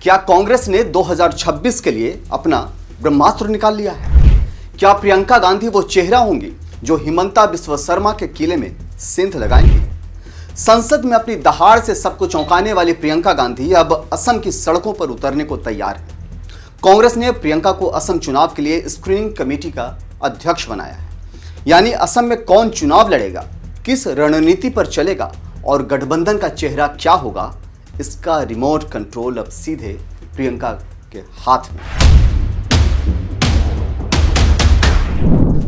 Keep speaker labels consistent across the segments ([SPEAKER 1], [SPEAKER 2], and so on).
[SPEAKER 1] क्या कांग्रेस ने 2026 के लिए अपना ब्रह्मास्त्र निकाल लिया है? क्या प्रियंका गांधी वो चेहरा होंगी जो हिमंता बिस्वा शर्मा के किले में सिंध लगाएंगी? संसद में अपनी दहाड़ से सबको चौंकाने वाली प्रियंका गांधी अब असम की सड़कों पर उतरने को तैयार है। कांग्रेस ने प्रियंका को असम चुनाव के लिए स्क्रीनिंग कमेटी का अध्यक्ष बनाया है। यानी असम में कौन चुनाव लड़ेगा, किस रणनीति पर चलेगा और गठबंधन का चेहरा क्या होगा, इसका रिमोट कंट्रोल अब सीधे प्रियंका के हाथ में।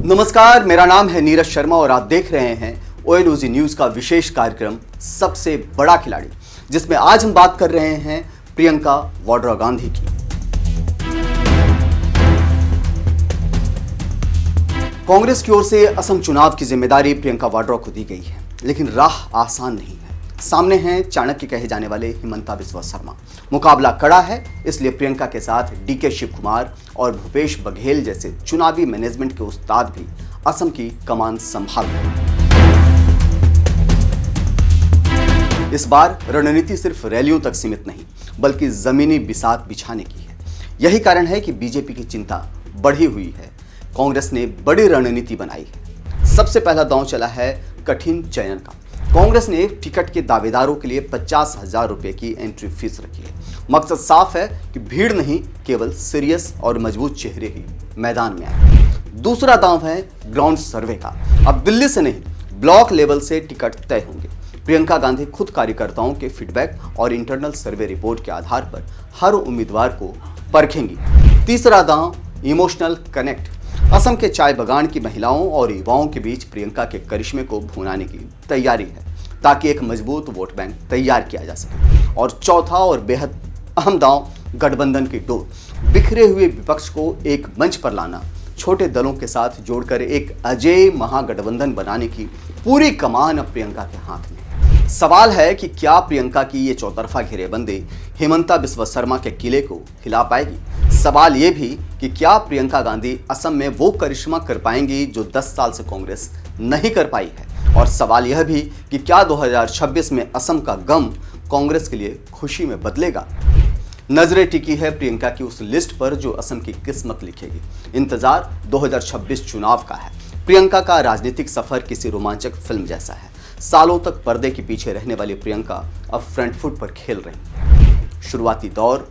[SPEAKER 1] नमस्कार, मेरा नाम है नीरज शर्मा और आप देख रहे हैं ONOG न्यूज का विशेष कार्यक्रम सबसे बड़ा खिलाड़ी, जिसमें आज हम बात कर रहे हैं प्रियंका वाड्रा गांधी की। कांग्रेस की ओर से असम चुनाव की जिम्मेदारी प्रियंका वाड्रा को दी गई है, लेकिन राह आसान नहीं है। सामने हैं चाणक्य कहे जाने वाले हिमंता बिस्वा शर्मा। मुकाबला कड़ा है, इसलिए प्रियंका के साथ DK शिव कुमार और भूपेश बघेल जैसे चुनावी मैनेजमेंट के उस्ताद भी असम की कमान संभाल रहे हैं। इस बार रणनीति सिर्फ रैलियों तक सीमित नहीं, बल्कि जमीनी बिसात बिछाने की है। यही कारण है कि बीजेपी की चिंता बढ़ी हुई है। कांग्रेस ने बड़ी रणनीति बनाई है। सबसे पहला दांव चला है कठिन चयन का। कांग्रेस ने टिकट के दावेदारों के लिए 50,000 रुपए की एंट्री फीस रखी है। मकसद साफ है कि भीड़ नहीं, केवल सीरियस और मजबूत चेहरे ही मैदान में आए। दूसरा दांव है ग्राउंड सर्वे का। अब दिल्ली से नहीं, ब्लॉक लेवल से टिकट तय होंगे। प्रियंका गांधी खुद कार्यकर्ताओं के फीडबैक और इंटरनल सर्वे रिपोर्ट के आधार पर हर उम्मीदवार को परखेंगी। तीसरा दांव इमोशनल कनेक्ट। असम के चाय बागान की महिलाओं और युवाओं के बीच प्रियंका के करिश्मे को भुनाने की तैयारी है, ताकि एक मजबूत वोट बैंक तैयार किया जा सके। और चौथा और बेहद अहम दांव गठबंधन की डोर। बिखरे हुए विपक्ष को एक मंच पर लाना, छोटे दलों के साथ जोड़कर एक अजेय महागठबंधन बनाने की पूरी कमान अब प्रियंका के हाथ में है। सवाल है कि क्या प्रियंका की ये चौतरफा घेरेबंदी हिमंता बिस्वा शर्मा के किले को हिला पाएगी? सवाल ये भी कि क्या प्रियंका गांधी असम में वो करिश्मा कर पाएंगी जो 10 साल से कांग्रेस नहीं कर पाई है? और सवाल यह भी कि क्या 2026 में असम का गम कांग्रेस के लिए खुशी में बदलेगा? नजरें टिकी है प्रियंका की उस लिस्ट पर जो असम की किस्मत लिखेगी। इंतजार 2026 चुनाव का है। प्रियंका का राजनीतिक सफर किसी रोमांचक फिल्म जैसा है। सालों तक पर्दे के पीछे रहने वाली प्रियंका अब फ्रंट फुट पर खेल रही है। शुरुआती दौर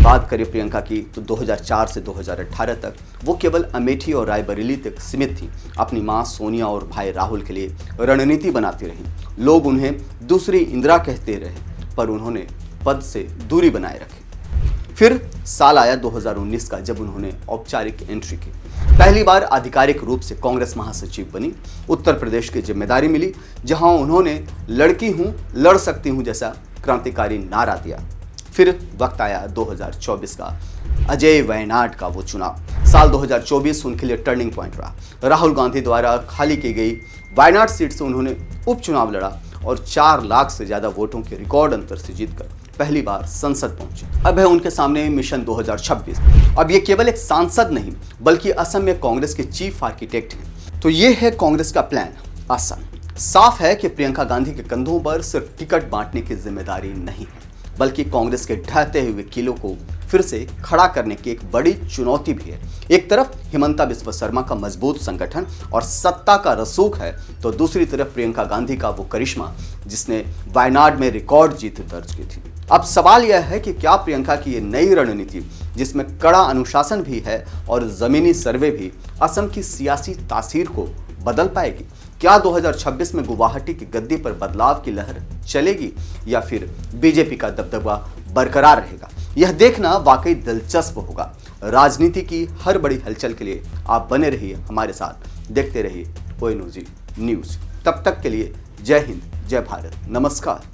[SPEAKER 1] बात करें प्रियंका की तो 2004 से 2018 तक वो केवल अमेठी और रायबरेली तक सीमित थी। अपनी मां सोनिया और भाई राहुल के लिए रणनीति बनाती रही। लोग उन्हें दूसरी इंदिरा कहते रहे, पर उन्होंने पद से दूरी बनाए रखी। फिर साल आया 2019 का, जब उन्होंने औपचारिक एंट्री की। पहली बार आधिकारिक रूप से कांग्रेस महासचिव बनी। उत्तर प्रदेश की जिम्मेदारी मिली, जहां उन्होंने लड़की हूं, लड़ सकती हूं जैसा क्रांतिकारी नारा दिया। फिर वक्त आया 2024 का, अजय वायनाड का वो चुनाव। साल 2024 उनके लिए टर्निंग पॉइंट रहा। राहुल गांधी द्वारा खाली की गई वायनाड सीट से उन्होंने उपचुनाव लड़ा और 4 लाख से ज्यादा वोटों के रिकॉर्ड अंतर से जीतकर पहली बार संसद पहुंचे। अब है उनके सामने मिशन 2026। अब ये केवल एक सांसद नहीं, बल्कि असम में कांग्रेस के चीफ आर्किटेक्ट हैं। तो ये है कांग्रेस का प्लान असम। साफ है कि प्रियंका गांधी के कंधों पर सिर्फ टिकट बांटने की जिम्मेदारी नहीं है, बल्कि कांग्रेस के ढहते हुए किलों को फिर से खड़ा करने की एक बड़ी चुनौती भी है। एक तरफ हिमंता बिस्वा शर्मा का मजबूत संगठन और सत्ता का रसूख है, तो दूसरी तरफ प्रियंका गांधी का वो करिश्मा जिसने वायनाड में रिकॉर्ड जीत दर्ज की थी। अब सवाल यह है कि क्या प्रियंका की ये नई रणनीति, जिसमें कड़ा अनुशासन भी है और जमीनी सर्वे भी, असम की सियासी तासीर को बदल पाएगी? क्या 2026 में गुवाहाटी की गद्दी पर बदलाव की लहर चलेगी या फिर बीजेपी का दबदबा बरकरार रहेगा? यह देखना वाकई दिलचस्प होगा। राजनीति की हर बड़ी हलचल के लिए आप बने रहिए हमारे साथ, देखते रहिए ONOG न्यूज। तब तक के लिए जय हिंद, जय भारत, नमस्कार।